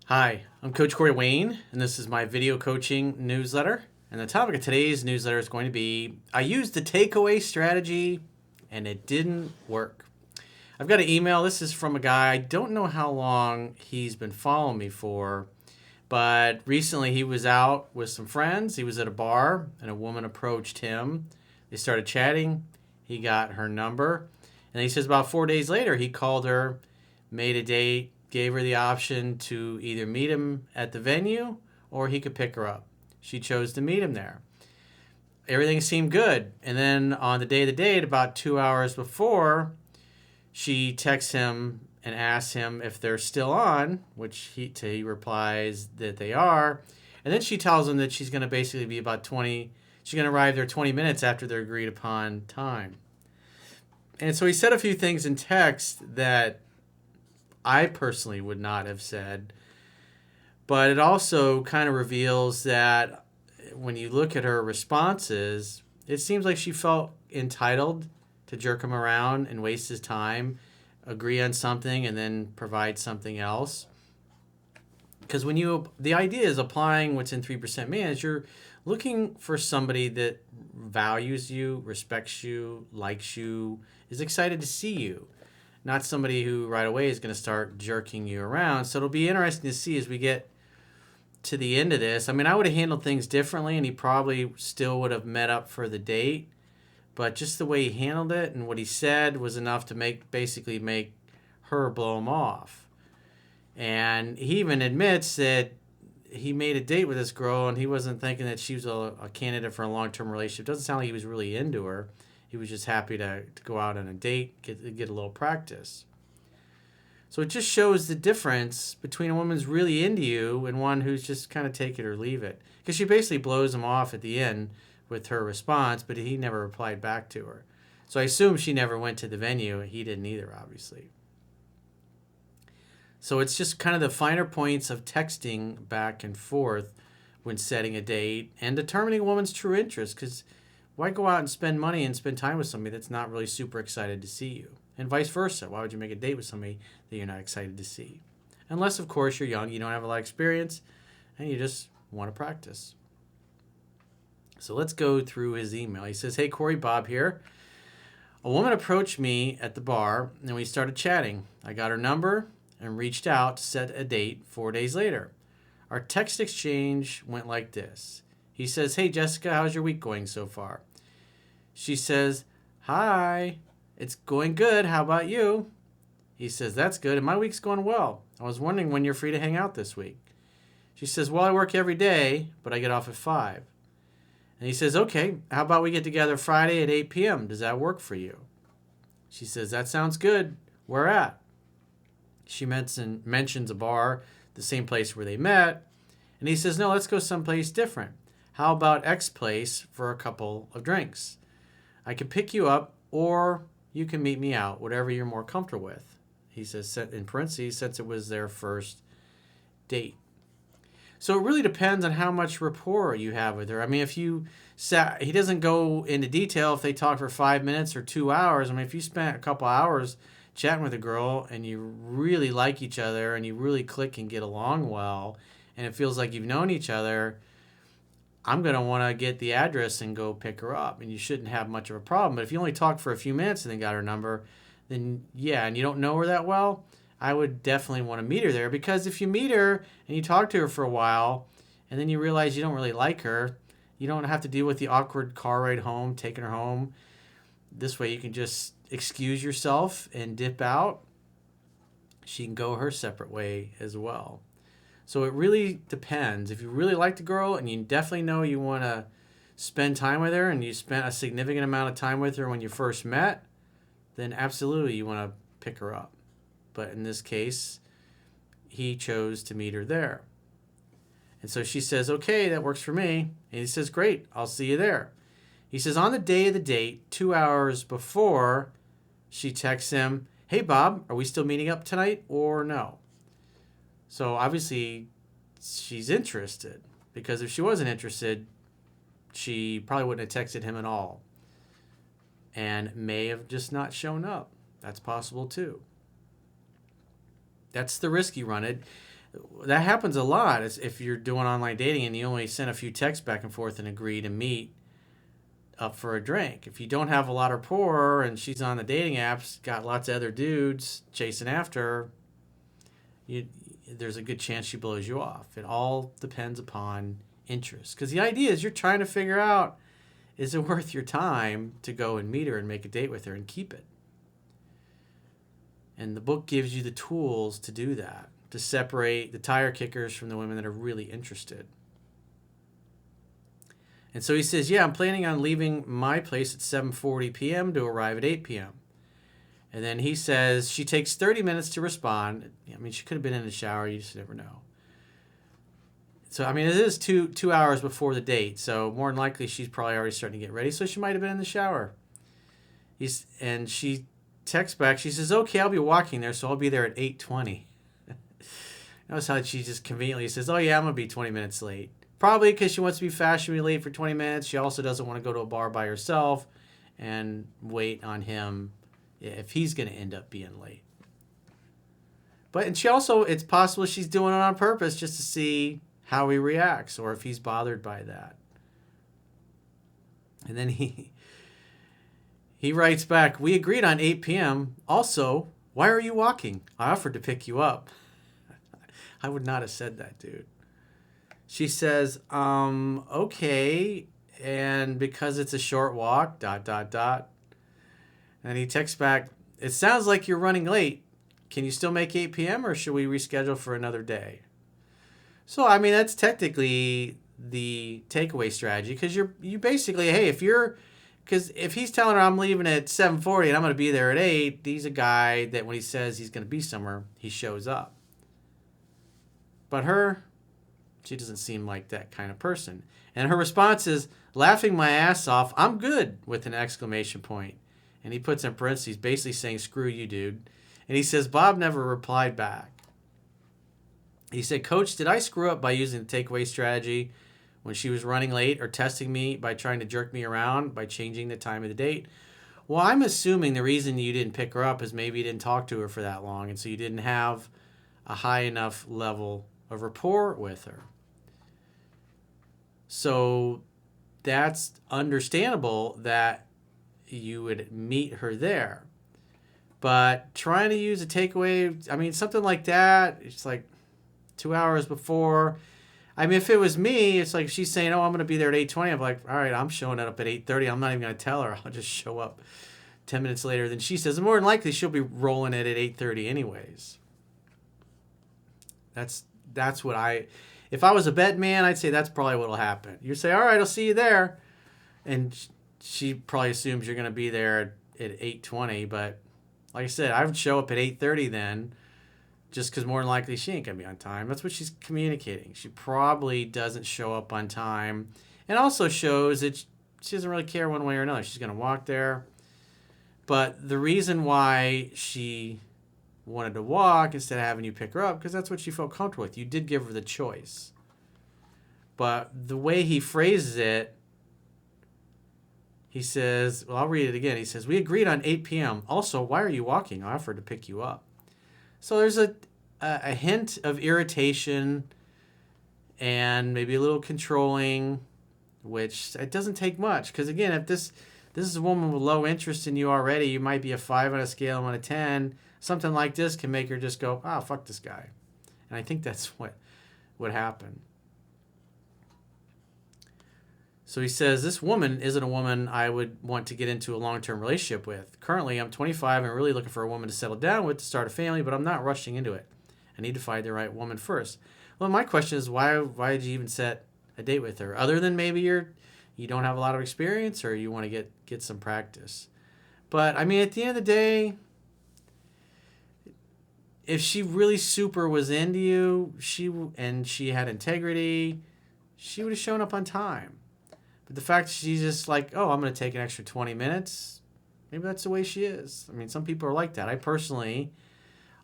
Hi, I'm Coach Corey Wayne, and this is my video coaching newsletter. And the topic of today's newsletter is going to be I used the takeaway strategy and it didn't work. I've got an email. This is from a guy. I don't know how long he's been following me for, but recently he was out with some friends. He was at a bar, and a woman approached him. They started chatting. He got her number, and he says about 4 days later, he called her, made a date, gave her the option to either meet him at the venue or he could pick her up. She chose to meet him there. Everything seemed good. And then on the day of the date, about 2 hours before, she texts him and asks him if they're still on, which he replies that they are. And then she tells him that she's going to basically be about 20, she's going to arrive there 20 minutes after their agreed upon time. And so he said a few things in text that I personally would not have said, but it also kind of reveals that when you look at her responses, it seems like she felt entitled to jerk him around and waste his time, agree on something, and then provide something else. Because the idea is applying what's in 3% Man is you're looking for somebody that values you, respects you, likes you, is excited to see you. Not somebody who right away is going to start jerking you around. So it'll be interesting to see as we get to the end of this. I mean, I would have handled things differently, and he probably still would have met up for the date. But just the way he handled it and what he said was enough to basically make her blow him off. And he even admits that he made a date with this girl, and he wasn't thinking that she was a candidate for a long-term relationship. It doesn't sound like he was really into her. He was just happy to go out on a date, get a little practice. So it just shows the difference between a woman who's really into you and one who's just kind of take it or leave it. Because she basically blows him off at the end with her response, but he never replied back to her. So I assume she never went to the venue. He didn't either, obviously. So it's just kind of the finer points of texting back and forth when setting a date and determining a woman's true interest, because why go out and spend money and spend time with somebody that's not really super excited to see you? And vice versa. Why would you make a date with somebody that you're not excited to see? Unless, of course, you're young, you don't have a lot of experience, and you just want to practice. So let's go through his email. He says, "Hey, Corey, Bob here. A woman approached me at the bar, and we started chatting. I got her number and reached out to set a date 4 days later. Our text exchange went like this. He says, 'Hey, Jessica, how's your week going so far?' She says, 'Hi, it's going good. How about you?' He says, 'That's good, and my week's going well. I was wondering when you're free to hang out this week.' She says, 'Well, I work every day, but I get off at 5. And he says, 'Okay, how about we get together Friday at 8 p.m.? Does that work for you?' She says, 'That sounds good. Where at?' She mentions a bar, the same place where they met, and he says, 'No, let's go someplace different. How about X place for a couple of drinks? I can pick you up, or you can meet me out, whatever you're more comfortable with.' He says, in parentheses, since it was their first date. So it really depends on how much rapport you have with her. I mean, he doesn't go into detail if they talk for 5 minutes or 2 hours. I mean, if you spent a couple hours chatting with a girl and you really like each other and you really click and get along well, and it feels like you've known each other, I'm going to want to get the address and go pick her up. And you shouldn't have much of a problem. But if you only talked for a few minutes and then got her number, then yeah, and you don't know her that well, I would definitely want to meet her there. Because if you meet her and you talk to her for a while and then you realize you don't really like her, you don't have to deal with the awkward car ride home, taking her home. This way you can just excuse yourself and dip out. She can go her separate way as well. So it really depends. If you really like the girl and you definitely know you want to spend time with her and you spent a significant amount of time with her when you first met, then absolutely you want to pick her up. But in this case, he chose to meet her there. And so she says, "Okay, that works for me." And he says, "Great, I'll see you there." He says on the day of the date, 2 hours before, she texts him, "Hey, Bob, are we still meeting up tonight or no?" So obviously she's interested, because if she wasn't interested, she probably wouldn't have texted him at all and may have just not shown up. That's possible too. That's the risk you run. That happens a lot. If you're doing online dating and you only send a few texts back and forth and agree to meet up for a drink. If you don't have a lot of rapport and she's on the dating apps, got lots of other dudes chasing after her, there's a good chance she blows you off. It all depends upon interest. Because the idea is you're trying to figure out, is it worth your time to go and meet her and make a date with her and keep it? And the book gives you the tools to do that, to separate the tire kickers from the women that are really interested. And so he says, yeah, I'm planning on leaving my place at 7:40 p.m. to arrive at 8 p.m. And then he says she takes 30 minutes to respond. I mean, she could have been in the shower. You just never know. So, I mean, it is two hours before the date. So more than likely, she's probably already starting to get ready. So she might have been in the shower. And she texts back. She says, okay, I'll be walking there. So I'll be there at 8:20. Notice how she just conveniently says, oh, yeah, I'm going to be 20 minutes late. Probably because she wants to be fashionably late for 20 minutes. She also doesn't want to go to a bar by herself and wait on him if he's going to end up being late. And she also, it's possible she's doing it on purpose just to see how he reacts or if he's bothered by that. And then he writes back, we agreed on 8 p.m. Also, why are you walking? I offered to pick you up. I would not have said that, dude. She says, okay, and because it's a short walk, ... And he texts back, it sounds like you're running late. Can you still make 8 p.m. or should we reschedule for another day? So, I mean, that's technically the takeaway strategy because you basically, hey, because if he's telling her I'm leaving at 7:40 and I'm going to be there at 8, he's a guy that when he says he's going to be somewhere, he shows up. But she doesn't seem like that kind of person. And her response is, laughing my ass off, I'm good, with an exclamation point. And he puts in parentheses, basically saying, screw you, dude. And he says, Bob never replied back. He said, Coach, did I screw up by using the takeaway strategy when she was running late or testing me by trying to jerk me around by changing the time of the date? Well, I'm assuming the reason you didn't pick her up is maybe you didn't talk to her for that long, and so you didn't have a high enough level of rapport with her. So that's understandable that you would meet her there. But trying to use a takeaway, I mean, something like that, it's like 2 hours before. I mean, if it was me, it's like she's saying, oh, I'm going to be there at 8:20. I'm like, all right, I'm showing up at 8:30. I'm not even going to tell her. I'll just show up 10 minutes later than she says. And more than likely, she'll be rolling it at 8:30 anyways. That's what if I was a bet man, I'd say that's probably what will happen. You say, all right, I'll see you there. And she probably assumes you're going to be there at 8:20. But like I said, I would show up at 8:30 then, just because more than likely she ain't going to be on time. That's what she's communicating. She probably doesn't show up on time. And also shows that she doesn't really care one way or another. She's going to walk there. But the reason why she wanted to walk instead of having you pick her up, because that's what she felt comfortable with. You did give her the choice. But the way he phrases it, he says, well, I'll read it again. He says, we agreed on 8 p.m. Also, why are you walking? I offered to pick you up. So there's a hint of irritation and maybe a little controlling, which it doesn't take much. Because again, if this is a woman with low interest in you already, you might be a 5 on a scale of 1 to 10. Something like this can make her just go, fuck this guy. And I think that's what would happen. So he says, this woman isn't a woman I would want to get into a long-term relationship with. Currently, I'm 25 and really looking for a woman to settle down with, to start a family, but I'm not rushing into it. I need to find the right woman first. Well, my question is, why did you even set a date with her? Other than maybe you don't have a lot of experience or you want to get some practice. But, I mean, at the end of the day, if she really super was into you, she had integrity, she would have shown up on time. But the fact that she's just like, oh, I'm going to take an extra 20 minutes, maybe that's the way she is. I mean, some people are like that. I personally,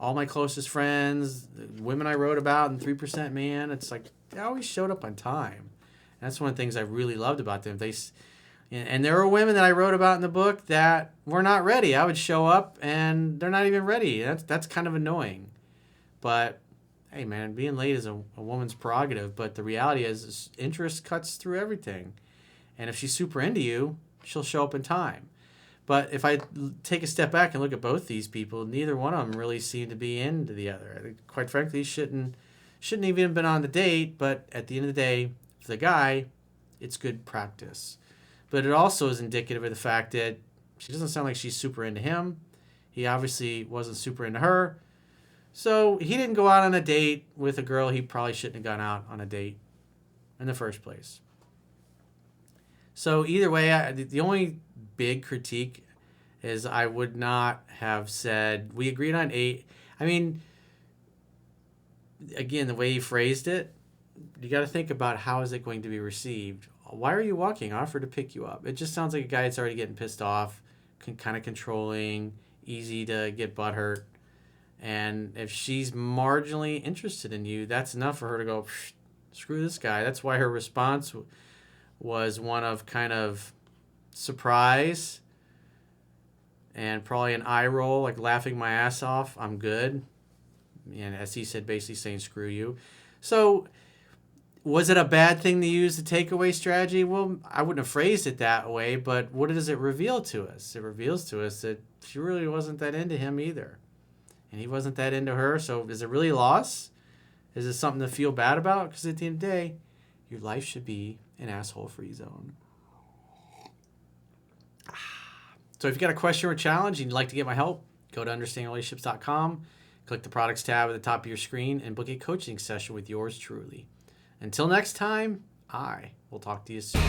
all my closest friends, the women I wrote about in 3% Man, it's like they always showed up on time. And that's one of the things I really loved about them. And there were women that I wrote about in the book that were not ready. I would show up and they're not even ready. That's kind of annoying. But hey, man, being late is a woman's prerogative, but the reality is interest cuts through everything. And if she's super into you, she'll show up in time. But if I take a step back and look at both these people, neither one of them really seemed to be into the other. I think, quite frankly, shouldn't even have been on the date. But at the end of the day, for the guy, it's good practice. But it also is indicative of the fact that she doesn't sound like she's super into him. He obviously wasn't super into her. So he didn't go out on a date with a girl he probably shouldn't have gone out on a date in the first place. So either way, the only big critique is I would not have said, we agreed on 8. I mean, again, the way he phrased it, you got to think about how is it going to be received. Why are you walking? I offered to pick you up. It just sounds like a guy that's already getting pissed off, kind of controlling, easy to get butthurt. And if she's marginally interested in you, that's enough for her to go, screw this guy. That's why her response was one of kind of surprise and probably an eye roll, like laughing my ass off. I'm good. And as he said, basically saying, screw you. So was it a bad thing to use the takeaway strategy? Well, I wouldn't have phrased it that way, but what does it reveal to us? It reveals to us that she really wasn't that into him either. And he wasn't that into her. So is it really a loss? Is it something to feel bad about? Because at the end of the day, your life should be an asshole-free zone. So if you've got a question or a challenge and you'd like to get my help, go to understandingrelationships.com, click the products tab at the top of your screen, and book a coaching session with yours truly. Until next time, I will talk to you soon.